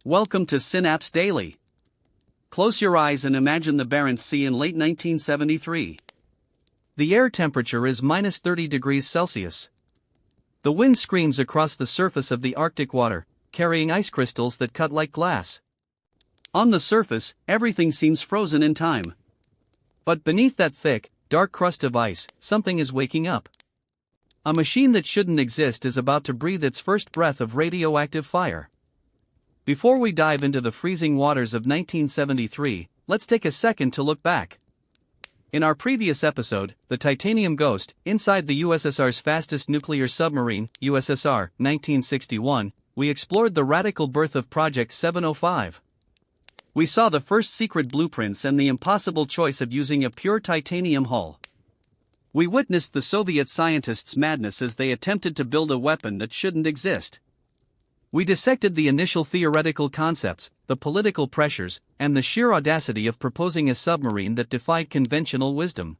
Welcome to Synapse Daily. Close your eyes and imagine the Barents Sea in late 1973. The air temperature is minus 30 degrees Celsius. The wind screams across the surface of the Arctic water, carrying ice crystals that cut like glass. On the surface, everything seems frozen in time. But beneath that thick, dark crust of ice, something is waking up. A machine that shouldn't exist is about to breathe its first breath of radioactive fire. Before we dive into the freezing waters of 1973, let's take a second to look back. In our previous episode, The Titanium Ghost, inside the USSR's fastest nuclear submarine, USSR, 1961, we explored the radical birth of Project 705. We saw the first secret blueprints and the impossible choice of using a pure titanium hull. We witnessed the Soviet scientists' madness as they attempted to build a weapon that shouldn't exist. We dissected the initial theoretical concepts, the political pressures, and the sheer audacity of proposing a submarine that defied conventional wisdom.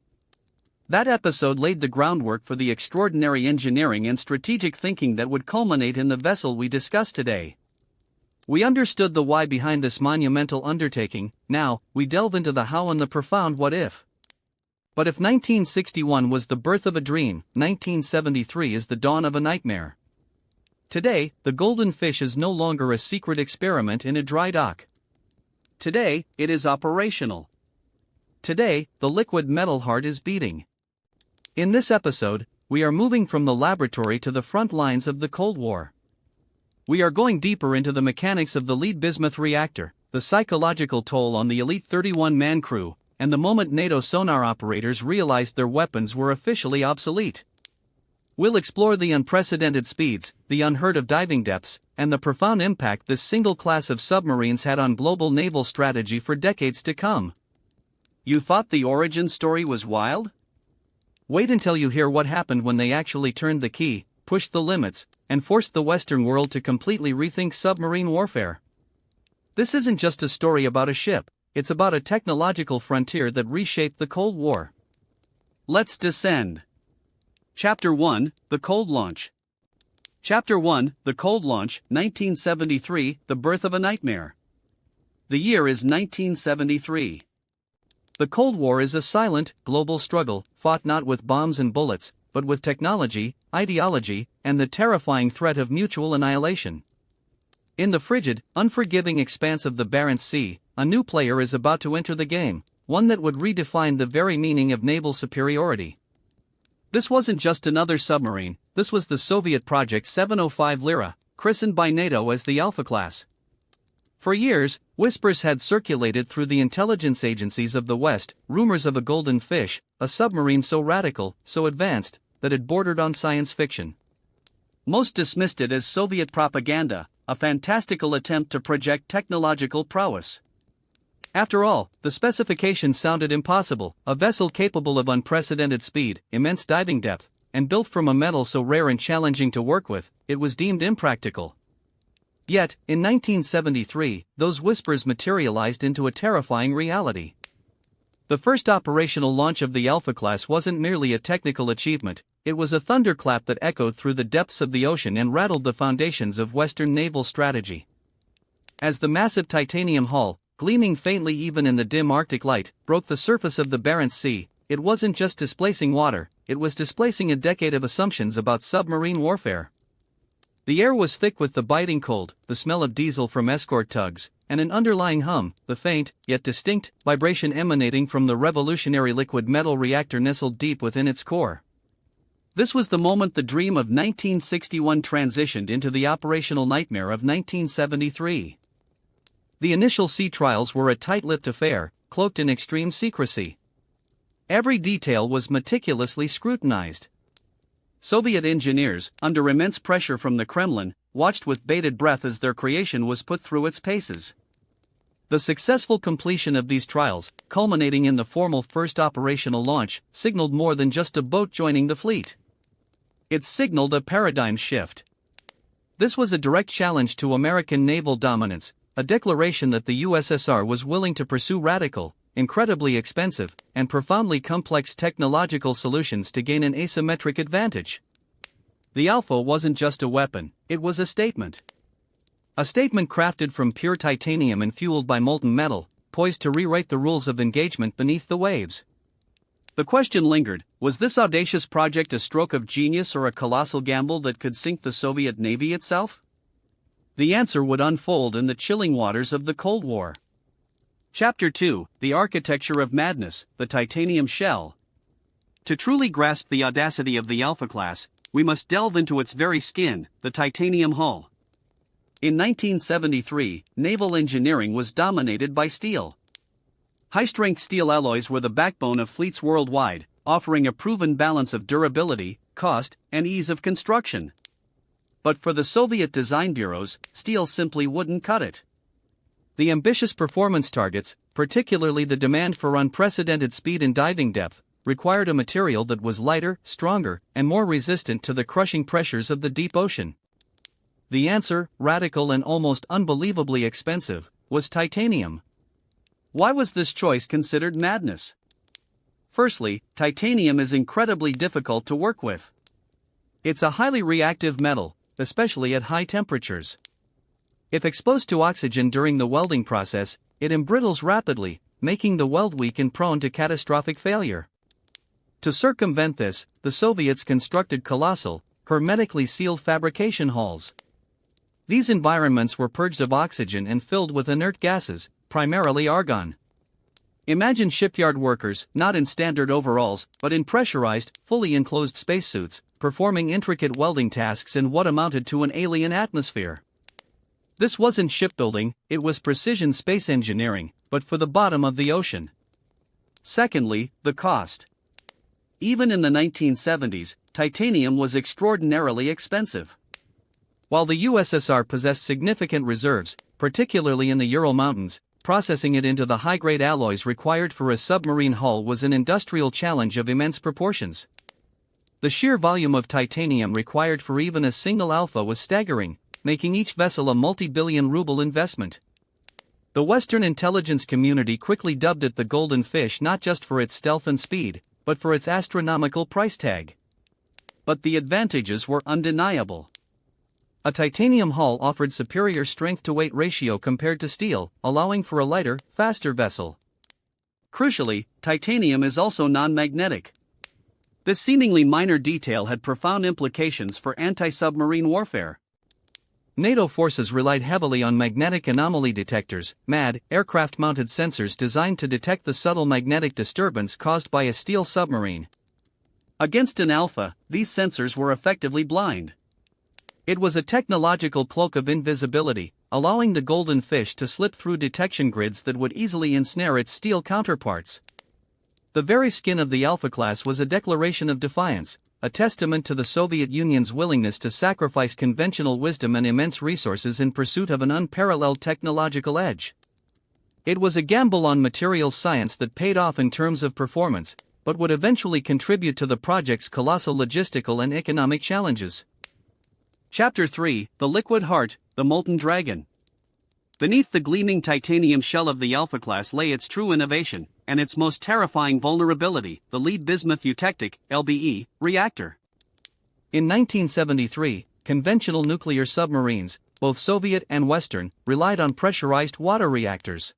That episode laid the groundwork for the extraordinary engineering and strategic thinking that would culminate in the vessel we discuss today. We understood the why behind this monumental undertaking. Now, we delve into the how and the profound what if. But if 1961 was the birth of a dream, 1973 is the dawn of a nightmare. Today, the golden fish is no longer a secret experiment in a dry dock. Today, it is operational. Today, the liquid metal heart is beating. In this episode, we are moving from the laboratory to the front lines of the Cold War. We are going deeper into the mechanics of the Lead-Bismuth reactor, the psychological toll on the elite 31-man crew, and the moment NATO sonar operators realized their weapons were officially obsolete. We'll explore the unprecedented speeds, the unheard-of diving depths, and the profound impact this single class of submarines had on global naval strategy for decades to come. You thought the origin story was wild? Wait until you hear what happened when they actually turned the key, pushed the limits, and forced the Western world to completely rethink submarine warfare. This isn't just a story about a ship, it's about a technological frontier that reshaped the Cold War. Let's descend. Chapter 1, The Cold Launch. Chapter 1, The Cold Launch, 1973, The Birth of a Nightmare. The year is 1973. The Cold War is a silent, global struggle, fought not with bombs and bullets, but with technology, ideology, and the terrifying threat of mutual annihilation. In the frigid, unforgiving expanse of the Barents Sea, a new player is about to enter the game, one that would redefine the very meaning of naval superiority. This wasn't just another submarine, this was the Soviet Project 705 Lira, christened by NATO as the Alfa-Class. For years, whispers had circulated through the intelligence agencies of the West, rumors of a golden fish, a submarine so radical, so advanced, that it bordered on science fiction. Most dismissed it as Soviet propaganda, a fantastical attempt to project technological prowess. After all, the specifications sounded impossible, a vessel capable of unprecedented speed, immense diving depth, and built from a metal so rare and challenging to work with, it was deemed impractical. Yet, in 1973, those whispers materialized into a terrifying reality. The first operational launch of the Alfa-Class wasn't merely a technical achievement, it was a thunderclap that echoed through the depths of the ocean and rattled the foundations of Western naval strategy. As the massive titanium hull, gleaming faintly even in the dim Arctic light, broke the surface of the Barents Sea, it wasn't just displacing water, it was displacing a decade of assumptions about submarine warfare. The air was thick with the biting cold, the smell of diesel from escort tugs, and an underlying hum, the faint, yet distinct, vibration emanating from the revolutionary liquid metal reactor nestled deep within its core. This was the moment the dream of 1961 transitioned into the operational nightmare of 1973. The initial sea trials were a tight-lipped affair, cloaked in extreme secrecy. Every detail was meticulously scrutinized. Soviet engineers, under immense pressure from the Kremlin, watched with bated breath as their creation was put through its paces. The successful completion of these trials, culminating in the formal first operational launch, signaled more than just a boat joining the fleet. It signaled a paradigm shift. This was a direct challenge to American naval dominance, a declaration that the USSR was willing to pursue radical, incredibly expensive, and profoundly complex technological solutions to gain an asymmetric advantage. The Alpha wasn't just a weapon, it was a statement. A statement crafted from pure titanium and fueled by molten metal, poised to rewrite the rules of engagement beneath the waves. The question lingered, was this audacious project a stroke of genius or a colossal gamble that could sink the Soviet Navy itself? The answer would unfold in the chilling waters of the Cold War. Chapter 2, The Architecture of Madness, the Titanium Shell. To truly grasp the audacity of the Alfa-Class, we must delve into its very skin, the titanium hull. In 1973, naval engineering was dominated by steel. High-strength steel alloys were the backbone of fleets worldwide, offering a proven balance of durability, cost, and ease of construction. But for the Soviet design bureaus, steel simply wouldn't cut it. The ambitious performance targets, particularly the demand for unprecedented speed and diving depth, required a material that was lighter, stronger, and more resistant to the crushing pressures of the deep ocean. The answer, radical and almost unbelievably expensive, was titanium. Why was this choice considered madness? Firstly, titanium is incredibly difficult to work with. It's a highly reactive metal, especially at high temperatures. If exposed to oxygen during the welding process, it embrittles rapidly, making the weld weak and prone to catastrophic failure. To circumvent this, the Soviets constructed colossal, hermetically sealed fabrication halls. These environments were purged of oxygen and filled with inert gases, primarily argon. Imagine shipyard workers, not in standard overalls, but in pressurized, fully enclosed spacesuits, performing intricate welding tasks in what amounted to an alien atmosphere. This wasn't shipbuilding, it was precision space engineering, but for the bottom of the ocean. Secondly, the cost. Even in the 1970s, titanium was extraordinarily expensive. While the USSR possessed significant reserves, particularly in the Ural Mountains, processing it into the high-grade alloys required for a submarine hull was an industrial challenge of immense proportions. The sheer volume of titanium required for even a single Alpha was staggering, making each vessel a multi-billion ruble investment. The Western intelligence community quickly dubbed it the golden fish not just for its stealth and speed, but for its astronomical price tag. But the advantages were undeniable. A titanium hull offered superior strength-to-weight ratio compared to steel, allowing for a lighter, faster vessel. Crucially, titanium is also non-magnetic. This seemingly minor detail had profound implications for anti-submarine warfare. NATO forces relied heavily on magnetic anomaly detectors, MAD, aircraft-mounted sensors designed to detect the subtle magnetic disturbance caused by a steel submarine. Against an Alpha, these sensors were effectively blind. It was a technological cloak of invisibility, allowing the golden fish to slip through detection grids that would easily ensnare its steel counterparts. The very skin of the Alfa-Class was a declaration of defiance, a testament to the Soviet Union's willingness to sacrifice conventional wisdom and immense resources in pursuit of an unparalleled technological edge. It was a gamble on materials science that paid off in terms of performance, but would eventually contribute to the project's colossal logistical and economic challenges. Chapter 3, The Liquid Heart, the Molten Dragon. Beneath the gleaming titanium shell of the Alfa-Class lay its true innovation, and its most terrifying vulnerability, the Lead-Bismuth eutectic, LBE, reactor. In 1973, conventional nuclear submarines, both Soviet and Western, relied on pressurized water reactors.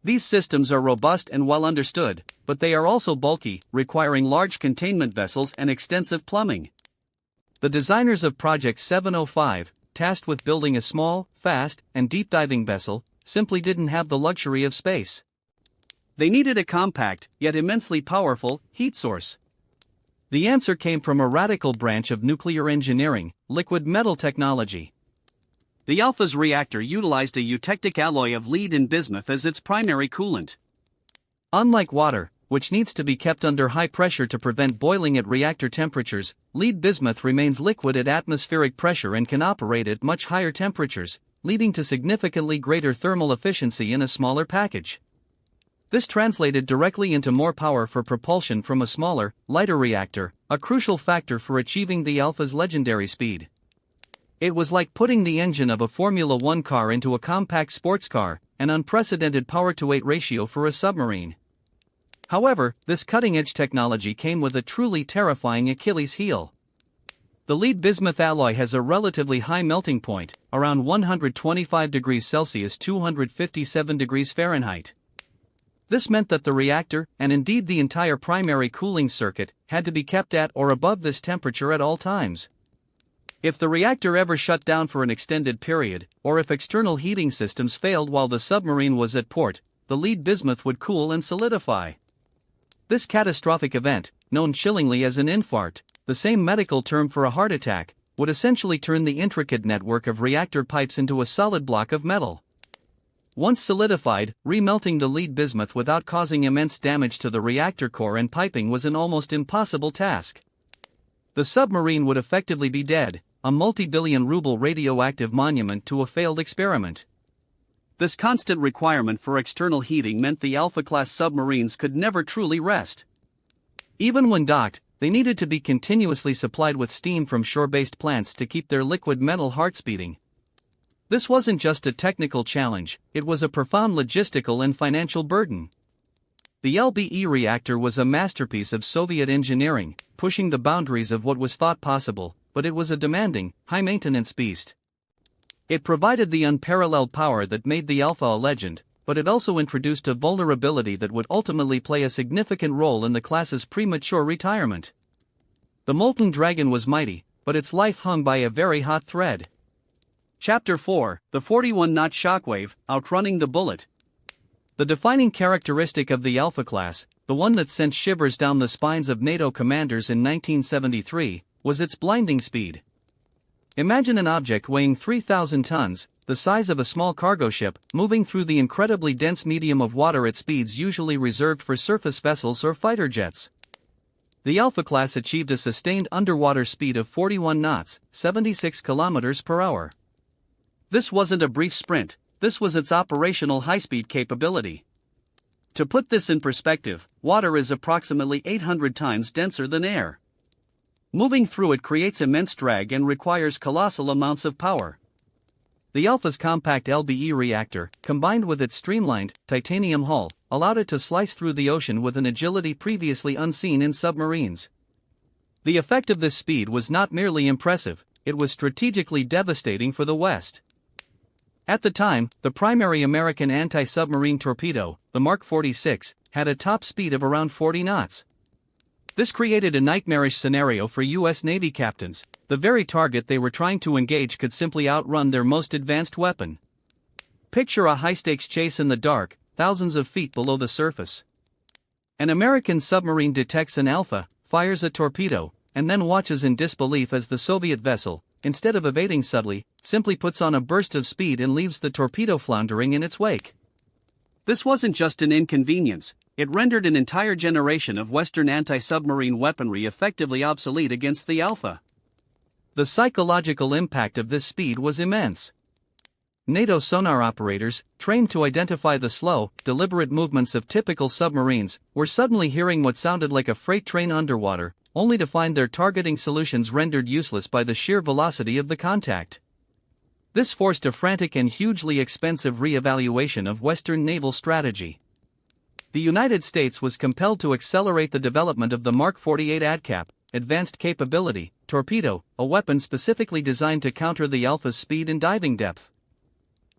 These systems are robust and well understood, but they are also bulky, requiring large containment vessels and extensive plumbing. The designers of Project 705, tasked with building a small, fast, and deep-diving vessel, simply didn't have the luxury of space. They needed a compact, yet immensely powerful, heat source. The answer came from a radical branch of nuclear engineering, liquid metal technology. The Alpha's reactor utilized a eutectic alloy of lead and bismuth as its primary coolant. Unlike water, which needs to be kept under high pressure to prevent boiling at reactor temperatures, lead-bismuth remains liquid at atmospheric pressure and can operate at much higher temperatures, leading to significantly greater thermal efficiency in a smaller package. This translated directly into more power for propulsion from a smaller, lighter reactor, a crucial factor for achieving the Alpha's legendary speed. It was like putting the engine of a Formula One car into a compact sports car, an unprecedented power-to-weight ratio for a submarine. However, this cutting-edge technology came with a truly terrifying Achilles heel. The lead-bismuth alloy has a relatively high melting point, around 125 degrees Celsius (257 degrees Fahrenheit). This meant that the reactor, and indeed the entire primary cooling circuit, had to be kept at or above this temperature at all times. If the reactor ever shut down for an extended period, or if external heating systems failed while the submarine was at port, the Lead-Bismuth would cool and solidify. This catastrophic event, known chillingly as an infarct, the same medical term for a heart attack, would essentially turn the intricate network of reactor pipes into a solid block of metal. Once solidified, remelting the Lead-Bismuth without causing immense damage to the reactor core and piping was an almost impossible task. The submarine would effectively be dead, a multi-billion-ruble radioactive monument to a failed experiment. This constant requirement for external heating meant the Alfa-Class submarines could never truly rest. Even when docked, they needed to be continuously supplied with steam from shore-based plants to keep their liquid metal hearts beating. This wasn't just a technical challenge, it was a profound logistical and financial burden. The LBE reactor was a masterpiece of Soviet engineering, pushing the boundaries of what was thought possible, but it was a demanding, high-maintenance beast. It provided the unparalleled power that made the Alpha a legend, but it also introduced a vulnerability that would ultimately play a significant role in the class's premature retirement. The Molten Dragon was mighty, but its life hung by a very hot thread. Chapter 4: The 41-knot shockwave, outrunning the bullet. The defining characteristic of the Alfa-Class, the one that sent shivers down the spines of NATO commanders in 1973, was its blinding speed. Imagine an object weighing 3,000 tons, the size of a small cargo ship, moving through the incredibly dense medium of water at speeds usually reserved for surface vessels or fighter jets. The Alfa-Class achieved a sustained underwater speed of 41 knots, 76 kilometers per hour. This wasn't a brief sprint, this was its operational high-speed capability. To put this in perspective, water is approximately 800 times denser than air. Moving through it creates immense drag and requires colossal amounts of power. The Alpha's compact LBE reactor, combined with its streamlined, titanium hull, allowed it to slice through the ocean with an agility previously unseen in submarines. The effect of this speed was not merely impressive, it was strategically devastating for the West. At the time, the primary American anti-submarine torpedo, the Mark 46, had a top speed of around 40 knots. This created a nightmarish scenario for U.S. Navy captains. The very target they were trying to engage could simply outrun their most advanced weapon. Picture a high-stakes chase in the dark, thousands of feet below the surface. An American submarine detects an Alpha, fires a torpedo, and then watches in disbelief as the Soviet vessel, instead of evading subtly, simply puts on a burst of speed and leaves the torpedo floundering in its wake. This wasn't just an inconvenience. It rendered an entire generation of Western anti-submarine weaponry effectively obsolete against the Alpha. The psychological impact of this speed was immense. NATO sonar operators, trained to identify the slow, deliberate movements of typical submarines, were suddenly hearing what sounded like a freight train underwater, only to find their targeting solutions rendered useless by the sheer velocity of the contact. This forced a frantic and hugely expensive re-evaluation of Western naval strategy. The United States was compelled to accelerate the development of the Mark 48 ADCAP, Advanced Capability, torpedo, a weapon specifically designed to counter the Alpha's speed and diving depth.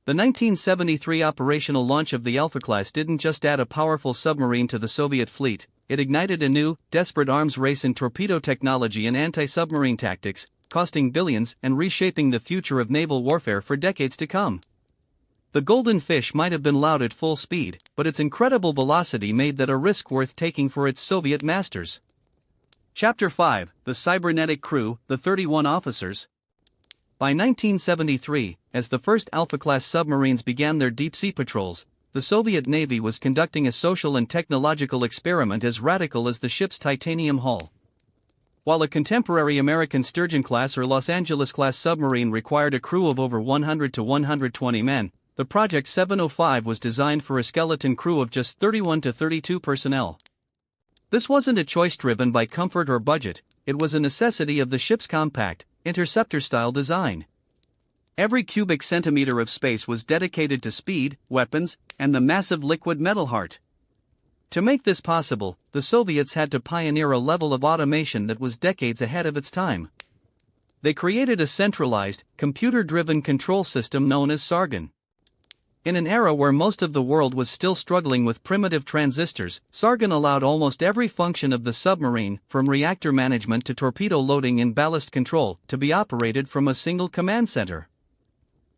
The 1973 operational launch of the Alfa-Class didn't just add a powerful submarine to the Soviet fleet, it ignited a new, desperate arms race in torpedo technology and anti-submarine tactics, costing billions and reshaping the future of naval warfare for decades to come. The Golden Fish might have been loud at full speed, but its incredible velocity made that a risk worth taking for its Soviet masters. Chapter 5: The Cybernetic Crew, the 31 Officers. By 1973, as the first Alfa-Class submarines began their deep-sea patrols, the Soviet Navy was conducting a social and technological experiment as radical as the ship's titanium hull. While a contemporary American Sturgeon-class or Los Angeles-class submarine required a crew of over 100 to 120 men, the Project 705 was designed for a skeleton crew of just 31 to 32 personnel. This wasn't a choice driven by comfort or budget, it was a necessity of the ship's compact, interceptor-style design. Every cubic centimeter of space was dedicated to speed, weapons, and the massive liquid metal heart. To make this possible, the Soviets had to pioneer a level of automation that was decades ahead of its time. They created a centralized, computer-driven control system known as Sargon. In an era where most of the world was still struggling with primitive transistors, Sargon allowed almost every function of the submarine, from reactor management to torpedo loading and ballast control, to be operated from a single command center.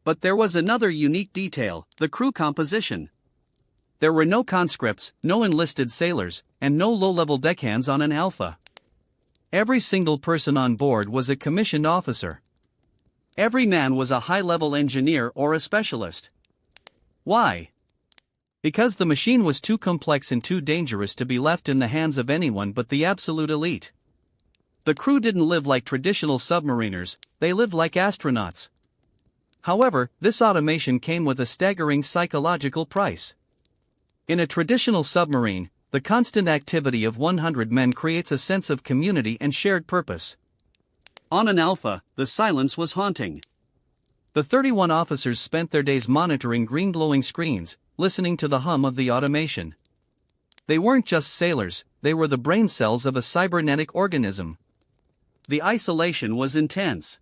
But there was another unique detail: the crew composition. There were no conscripts, no enlisted sailors, and no low-level deckhands on an Alpha. Every single person on board was a commissioned officer. Every man was a high-level engineer or a specialist. Why? Because the machine was too complex and too dangerous to be left in the hands of anyone but the absolute elite. The crew didn't live like traditional submariners, they lived like astronauts. However, this automation came with a staggering psychological price. In a traditional submarine, the constant activity of 100 men creates a sense of community and shared purpose. On an Alpha, the silence was haunting. The 31 officers spent their days monitoring green glowing screens, listening to the hum of the automation. They weren't just sailors, they were the brain cells of a cybernetic organism. The isolation was intense.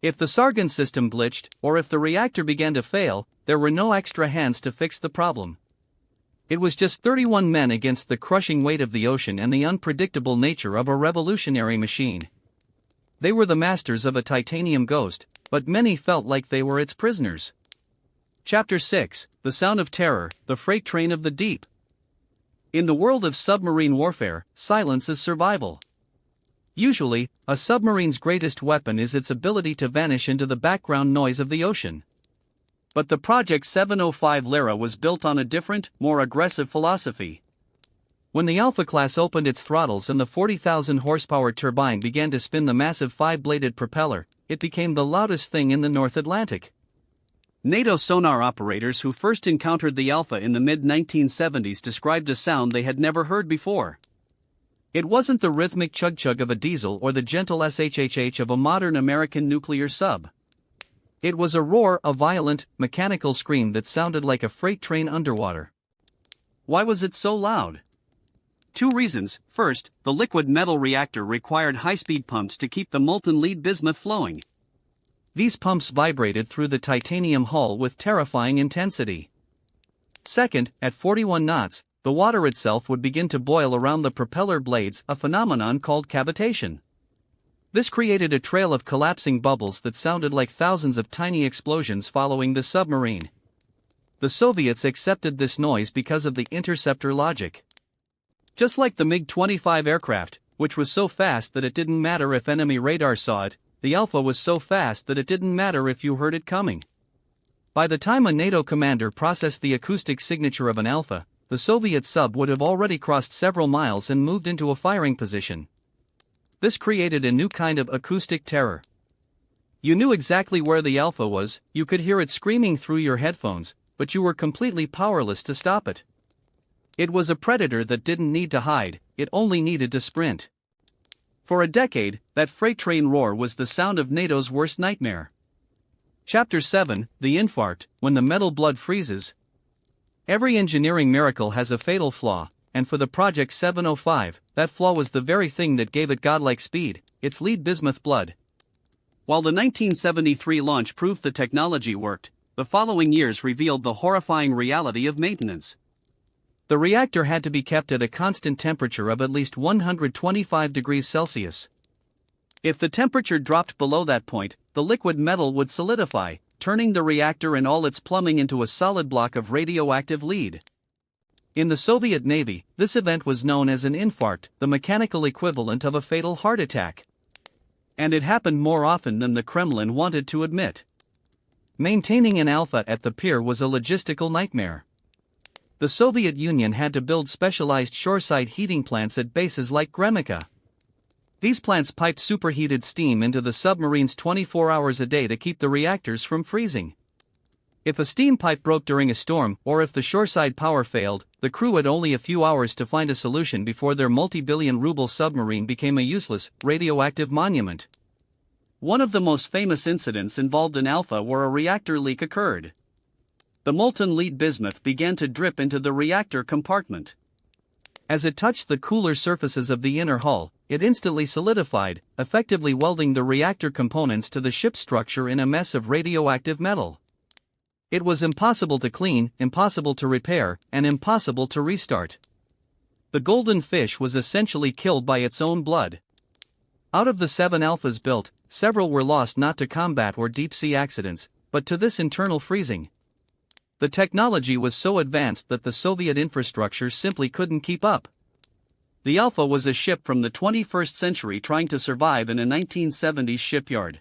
If the Sargon system glitched, or if the reactor began to fail, there were no extra hands to fix the problem. It was just 31 men against the crushing weight of the ocean and the unpredictable nature of a revolutionary machine. They were the masters of a titanium ghost, but many felt like they were its prisoners. Chapter 6: The Sound of Terror, the Freight Train of the Deep. In the world of submarine warfare, silence is survival. Usually, a submarine's greatest weapon is its ability to vanish into the background noise of the ocean. But the Project 705 Lira was built on a different, more aggressive philosophy. When the Alfa-Class opened its throttles and the 40,000 horsepower turbine began to spin the massive 5-bladed propeller, it became the loudest thing in the North Atlantic. NATO sonar operators who first encountered the Alpha in the mid-1970s described a sound they had never heard before. It wasn't the rhythmic chug-chug of a diesel or the gentle shhh of a modern American nuclear sub. It was a roar, a violent, mechanical scream that sounded like a freight train underwater. Why was it so loud? Two reasons. First, the liquid metal reactor required high-speed pumps to keep the molten lead-bismuth flowing. These pumps vibrated through the titanium hull with terrifying intensity. Second, at 41 knots, the water itself would begin to boil around the propeller blades, a phenomenon called cavitation. This created a trail of collapsing bubbles that sounded like thousands of tiny explosions following the submarine. The Soviets accepted this noise because of the interceptor logic. Just like the MiG-25 aircraft, which was so fast that it didn't matter if enemy radar saw it, the Alpha was so fast that it didn't matter if you heard it coming. By the time a NATO commander processed the acoustic signature of an Alpha, the Soviet sub would have already crossed several miles and moved into a firing position. This created a new kind of acoustic terror. You knew exactly where the Alpha was, you could hear it screaming through your headphones, but you were completely powerless to stop it. It was a predator that didn't need to hide, it only needed to sprint. For a decade, that freight train roar was the sound of NATO's worst nightmare. Chapter 7: The Infarct, When the Metal Blood Freezes. Every engineering miracle has a fatal flaw, and for the Project 705, that flaw was the very thing that gave it godlike speed, its lead-bismuth blood. While the 1973 launch proved the technology worked, the following years revealed the horrifying reality of maintenance. The reactor had to be kept at a constant temperature of at least 125 degrees Celsius. If the temperature dropped below that point, the liquid metal would solidify, turning the reactor and all its plumbing into a solid block of radioactive lead. In the Soviet Navy, this event was known as an infarct, the mechanical equivalent of a fatal heart attack. And it happened more often than the Kremlin wanted to admit. Maintaining an Alpha at the pier was a logistical nightmare. The Soviet Union had to build specialized shoreside heating plants at bases like Gremika. These plants piped superheated steam into the submarines 24 hours a day to keep the reactors from freezing. If a steam pipe broke during a storm, or if the shoreside power failed, the crew had only a few hours to find a solution before their multi-billion-ruble submarine became a useless, radioactive monument. One of the most famous incidents involved an Alpha where a reactor leak occurred. The molten lead-bismuth began to drip into the reactor compartment. As it touched the cooler surfaces of the inner hull, it instantly solidified, effectively welding the reactor components to the ship's structure in a mess of radioactive metal. It was impossible to clean, impossible to repair, and impossible to restart. The golden fish was essentially killed by its own blood. Out of the 7 Alphas built, several were lost not to combat or deep-sea accidents, but to this internal freezing. The technology was so advanced that the Soviet infrastructure simply couldn't keep up. The Alpha was a ship from the 21st century trying to survive in a 1970s shipyard.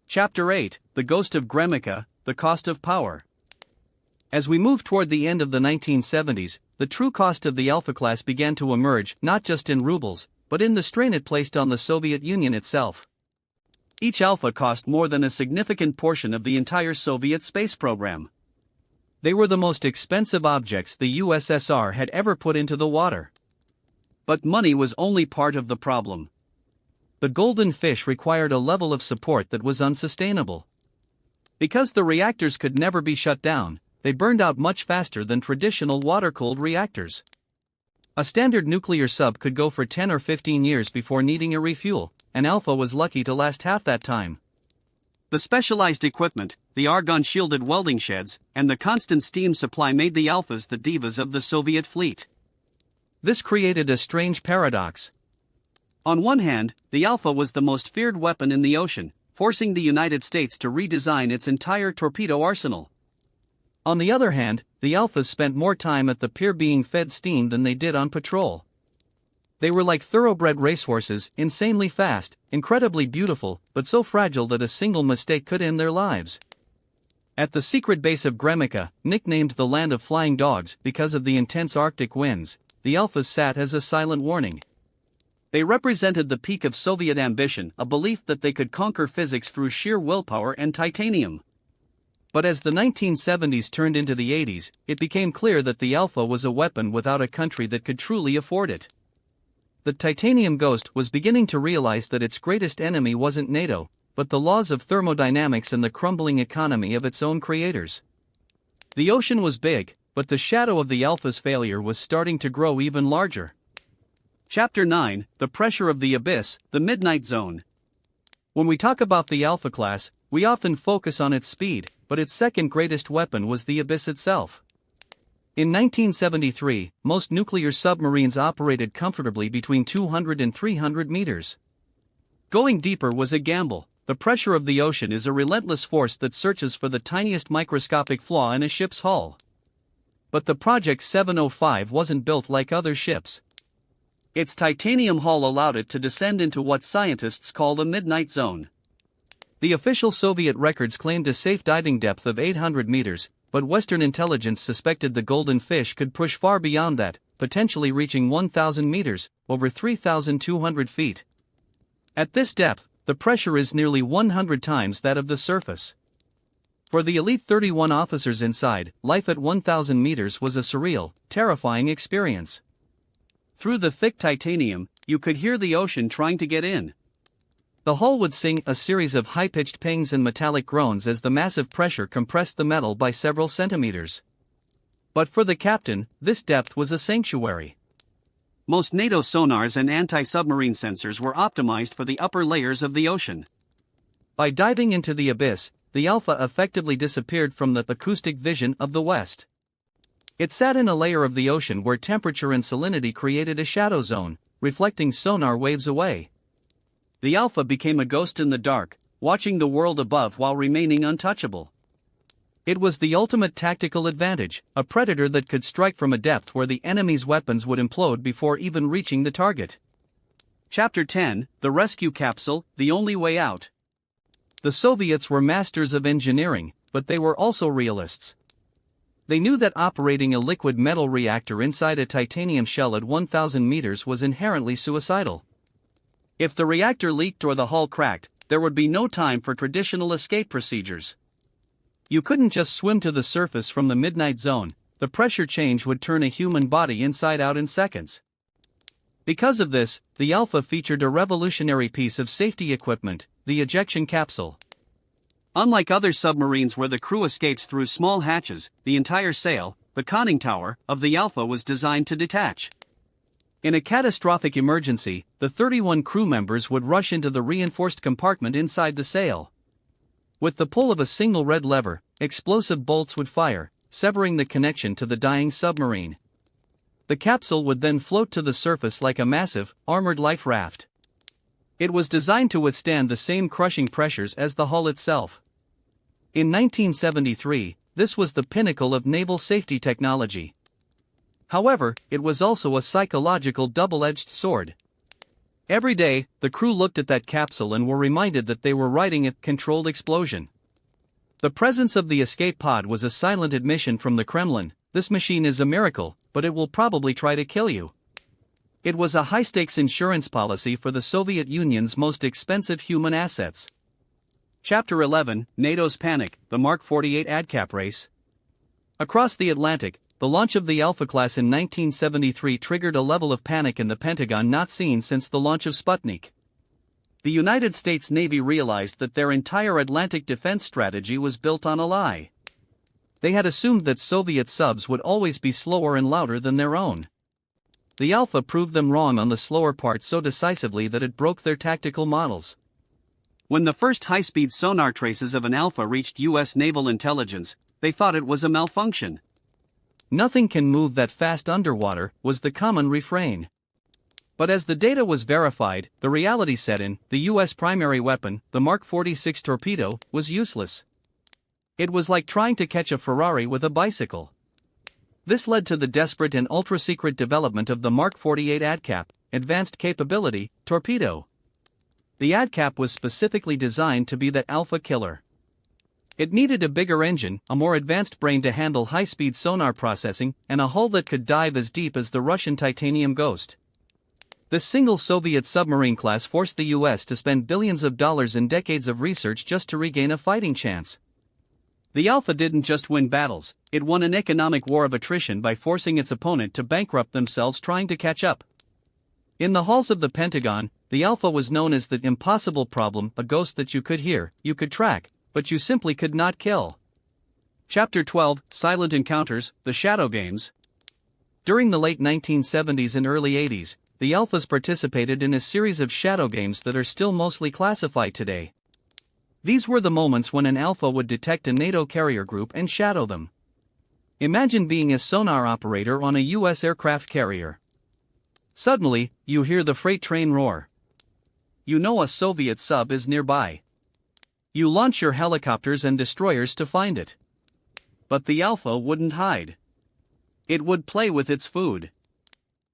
Chapter 8, The Ghost of Gremika, The Cost of Power. As we moved toward the end of the 1970s, the true cost of the Alfa-Class began to emerge not just in rubles, but in the strain it placed on the Soviet Union itself. Each Alpha cost more than a significant portion of the entire Soviet space program. They were the most expensive objects the USSR had ever put into the water. But money was only part of the problem. The golden fish required a level of support that was unsustainable. Because the reactors could never be shut down, they burned out much faster than traditional water-cooled reactors. A standard nuclear sub could go for 10 or 15 years before needing a refuel, and Alpha was lucky to last half that time. The specialized equipment, the argon-shielded welding sheds, and the constant steam supply made the Alphas the divas of the Soviet fleet. This created a strange paradox. On one hand, the Alpha was the most feared weapon in the ocean, forcing the United States to redesign its entire torpedo arsenal. On the other hand, the Alphas spent more time at the pier being fed steam than they did on patrol. They were like thoroughbred racehorses, insanely fast, incredibly beautiful, but so fragile that a single mistake could end their lives. At the secret base of Gremika, nicknamed the Land of Flying Dogs because of the intense Arctic winds, the Alphas sat as a silent warning. They represented the peak of Soviet ambition, a belief that they could conquer physics through sheer willpower and titanium. But as the 1970s turned into the 80s, it became clear that the Alpha was a weapon without a country that could truly afford it. The titanium ghost was beginning to realize that its greatest enemy wasn't NATO, but the laws of thermodynamics and the crumbling economy of its own creators. The ocean was big, but the shadow of the Alpha's failure was starting to grow even larger. Chapter 9, The Pressure of the Abyss, The Midnight Zone. When we talk about the Alpha-Class, we often focus on its speed, but its second greatest weapon was the abyss itself. In 1973, most nuclear submarines operated comfortably between 200 and 300 meters. Going deeper was a gamble. The pressure of the ocean is a relentless force that searches for the tiniest microscopic flaw in a ship's hull. But the Project 705 wasn't built like other ships. Its titanium hull allowed it to descend into what scientists call the midnight zone. The official Soviet records claimed a safe diving depth of 800 meters, but Western intelligence suspected the golden fish could push far beyond that, potentially reaching 1,000 meters, over 3,200 feet. At this depth, the pressure is nearly 100 times that of the surface. For the elite 31 officers inside, life at 1,000 meters was a surreal, terrifying experience. Through the thick titanium, you could hear the ocean trying to get in. The hull would sing a series of high-pitched pings and metallic groans as the massive pressure compressed the metal by several centimeters. But for the captain, this depth was a sanctuary. Most NATO sonars and anti-submarine sensors were optimized for the upper layers of the ocean. By diving into the abyss, the Alpha effectively disappeared from the acoustic vision of the West. It sat in a layer of the ocean where temperature and salinity created a shadow zone, reflecting sonar waves away. The Alpha became a ghost in the dark, watching the world above while remaining untouchable. It was the ultimate tactical advantage, a predator that could strike from a depth where the enemy's weapons would implode before even reaching the target. Chapter 10, The Rescue Capsule, The Only Way Out. The Soviets were masters of engineering, but they were also realists. They knew that operating a liquid metal reactor inside a titanium shell at 1,000 meters was inherently suicidal. If the reactor leaked or the hull cracked, there would be no time for traditional escape procedures. You couldn't just swim to the surface from the midnight zone, the pressure change would turn a human body inside out in seconds. Because of this, the Alpha featured a revolutionary piece of safety equipment, the ejection capsule. Unlike other submarines where the crew escapes through small hatches, the entire sail, the conning tower, of the Alpha was designed to detach. In a catastrophic emergency, the 31 crew members would rush into the reinforced compartment inside the sail. With the pull of a single red lever, explosive bolts would fire, severing the connection to the dying submarine. The capsule would then float to the surface like a massive, armored life raft. It was designed to withstand the same crushing pressures as the hull itself. In 1973, this was the pinnacle of naval safety technology. However, it was also a psychological double-edged sword. Every day, the crew looked at that capsule and were reminded that they were riding a controlled explosion. The presence of the escape pod was a silent admission from the Kremlin: this machine is a miracle, but it will probably try to kill you. It was a high-stakes insurance policy for the Soviet Union's most expensive human assets. Chapter 11, NATO's Panic, the Mark 48 ADCAP Race. Across the Atlantic, the launch of the Alfa-Class in 1973 triggered a level of panic in the Pentagon not seen since the launch of Sputnik. The United States Navy realized that their entire Atlantic defense strategy was built on a lie. They had assumed that Soviet subs would always be slower and louder than their own. The Alpha proved them wrong on the slower part so decisively that it broke their tactical models. When the first high-speed sonar traces of an Alpha reached U.S. naval intelligence, they thought it was a malfunction. "Nothing can move that fast underwater," was the common refrain. But as the data was verified, the reality set in. The U.S. primary weapon, the Mark 46 torpedo, was useless. It was like trying to catch a Ferrari with a bicycle. This led to the desperate and ultra-secret development of the Mark 48 ADCAP, Advanced Capability, Torpedo. The ADCAP was specifically designed to be that Alpha killer. It needed a bigger engine, a more advanced brain to handle high-speed sonar processing, and a hull that could dive as deep as the Russian titanium Ghost. This single Soviet submarine class forced the U.S. to spend billions of dollars in decades of research just to regain a fighting chance. The Alpha didn't just win battles, it won an economic war of attrition by forcing its opponent to bankrupt themselves trying to catch up. In the halls of the Pentagon, the Alpha was known as the impossible problem, a ghost that you could hear, you could track, but you simply could not kill. Chapter 12, Silent Encounters, the Shadow Games. During the late 1970s and early 80s, the Alphas participated in a series of shadow games that are still mostly classified today. These were the moments when an Alpha would detect a NATO carrier group and shadow them. Imagine being a sonar operator on a U.S. aircraft carrier. Suddenly, you hear the freight train roar. You know a Soviet sub is nearby. You launch your helicopters and destroyers to find it. But the Alpha wouldn't hide. It would play with its food.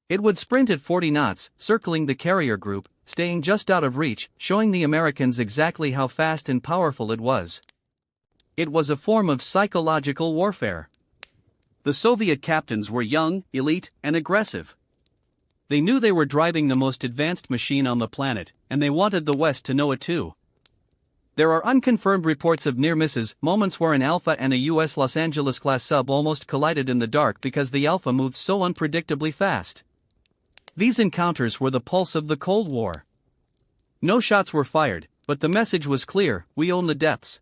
It would sprint at 40 knots, circling the carrier group, staying just out of reach, showing the Americans exactly how fast and powerful it was. It was a form of psychological warfare. The Soviet captains were young, elite, and aggressive. They knew they were driving the most advanced machine on the planet, and they wanted the West to know it too. There are unconfirmed reports of near misses, moments where an Alpha and a U.S. Los Angeles-class sub almost collided in the dark because the Alpha moved so unpredictably fast. These encounters were the pulse of the Cold War. No shots were fired, but the message was clear: we own the depths.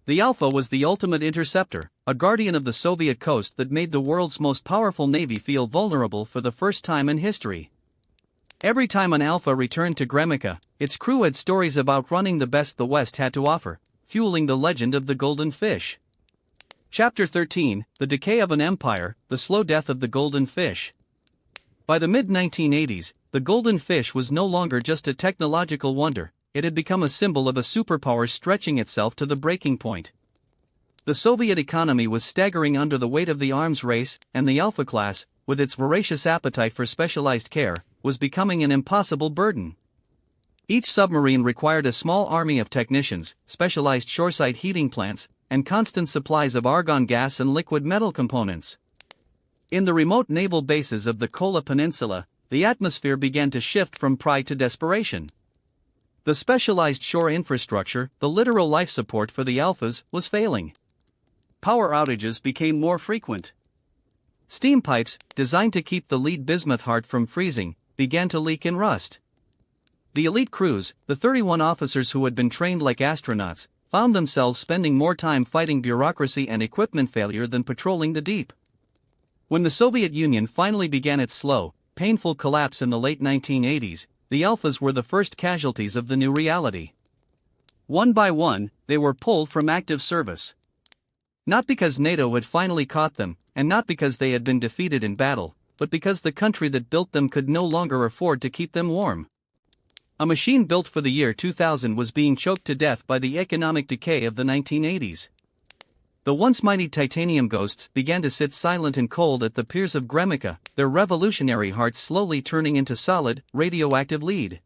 The Alpha was the ultimate interceptor, a guardian of the Soviet coast that made the world's most powerful navy feel vulnerable for the first time in history. Every time an Alpha returned to Gremika, its crew had stories about running the best the West had to offer, fueling the legend of the Golden Fish. Chapter 13, The Decay of an Empire, the Slow Death of the Golden Fish. By the mid-1980s, the Golden Fish was no longer just a technological wonder, it had become a symbol of a superpower stretching itself to the breaking point. The Soviet economy was staggering under the weight of the arms race, and the Alpha class, with its voracious appetite for specialized care, was becoming an impossible burden. Each submarine required a small army of technicians, specialized shoreside heating plants, and constant supplies of argon gas and liquid metal components. In the remote naval bases of the Kola Peninsula, the atmosphere began to shift from pride to desperation. The specialized shore infrastructure, the literal life support for the Alphas, was failing. Power outages became more frequent. Steam pipes, designed to keep the Lead-Bismuth heart from freezing, began to leak and rust. The elite crews, the 31 officers who had been trained like astronauts, found themselves spending more time fighting bureaucracy and equipment failure than patrolling the deep. When the Soviet Union finally began its slow, painful collapse in the late 1980s, the Alphas were the first casualties of the new reality. One by one, they were pulled from active service. Not because NATO had finally caught them, and not because they had been defeated in battle, but because the country that built them could no longer afford to keep them warm. A machine built for the year 2000 was being choked to death by the economic decay of the 1980s. The once mighty titanium ghosts began to sit silent and cold at the piers of Gremica, their revolutionary hearts slowly turning into solid, radioactive lead.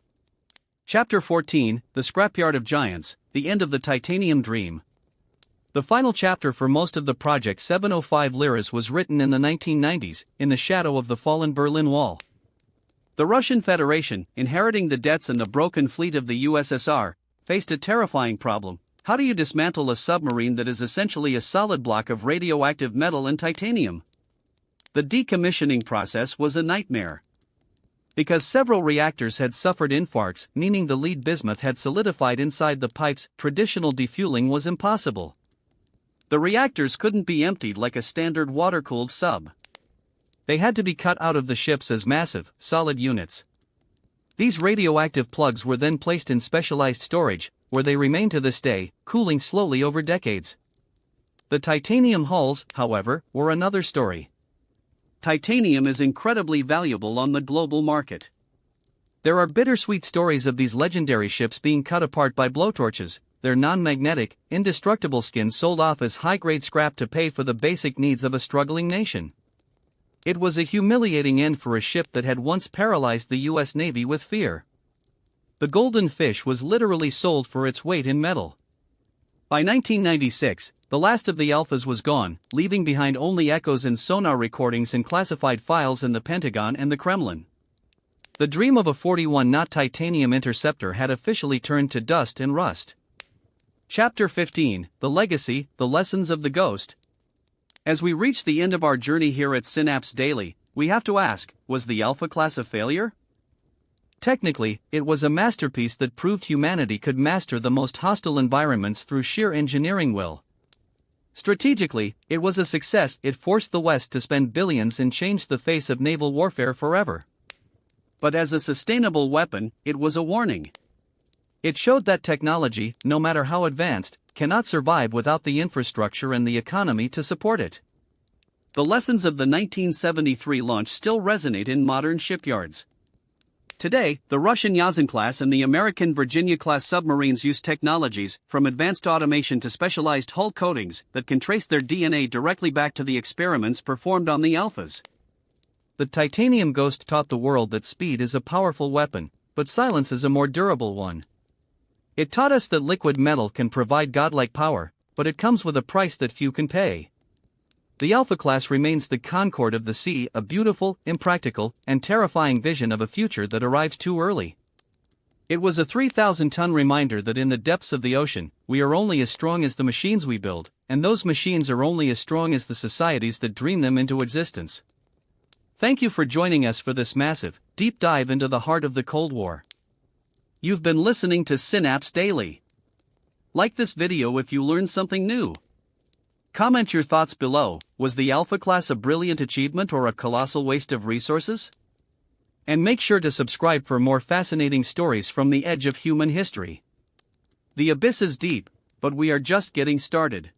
Chapter 14, The Scrapyard of Giants, The End of the Titanium Dream. The final chapter for most of the Project 705 Liras was written in the 1990s, in the shadow of the fallen Berlin Wall. The Russian Federation, inheriting the debts and the broken fleet of the USSR, faced a terrifying problem. How do you dismantle a submarine that is essentially a solid block of radioactive metal and titanium? The decommissioning process was a nightmare. Because several reactors had suffered infarcts, meaning the Lead-Bismuth had solidified inside the pipes, traditional defueling was impossible. The reactors couldn't be emptied like a standard water-cooled sub. They had to be cut out of the ships as massive, solid units. These radioactive plugs were then placed in specialized storage, where they remain to this day, cooling slowly over decades. The titanium hulls, however, were another story. Titanium is incredibly valuable on the global market. There are bittersweet stories of these legendary ships being cut apart by blowtorches, their non-magnetic, indestructible skins sold off as high-grade scrap to pay for the basic needs of a struggling nation. It was a humiliating end for a ship that had once paralyzed the U.S. Navy with fear. The golden fish was literally sold for its weight in metal. By 1996, the last of the Alphas was gone, leaving behind only echoes and sonar recordings and classified files in the Pentagon and the Kremlin. The dream of a 41-knot titanium interceptor had officially turned to dust and rust. Chapter 15, The Legacy, The Lessons of the Ghost. As we reach the end of our journey here at Synapse Daily, we have to ask, was the Alfa-Class a failure? Technically, it was a masterpiece that proved humanity could master the most hostile environments through sheer engineering will. Strategically, it was a success. It forced the West to spend billions and changed the face of naval warfare forever. But as a sustainable weapon, it was a warning. It showed that technology, no matter how advanced, cannot survive without the infrastructure and the economy to support it. The lessons of the 1973 launch still resonate in modern shipyards. Today, the Russian Yuzin-class and the American Virginia-class submarines use technologies, from advanced automation to specialized hull coatings, that can trace their DNA directly back to the experiments performed on the Alphas. The titanium ghost taught the world that speed is a powerful weapon, but silence is a more durable one. It taught us that liquid metal can provide godlike power, but it comes with a price that few can pay. The Alfa-Class remains the Concorde of the sea, a beautiful, impractical, and terrifying vision of a future that arrived too early. It was a 3,000-ton reminder that in the depths of the ocean, we are only as strong as the machines we build, and those machines are only as strong as the societies that dream them into existence. Thank you for joining us for this massive, deep dive into the heart of the Cold War. You've been listening to Synapse Daily. Like this video if you learned something new. Comment your thoughts below. Was the Alfa-Class a brilliant achievement or a colossal waste of resources? And make sure to subscribe for more fascinating stories from the edge of human history. The abyss is deep, but we are just getting started.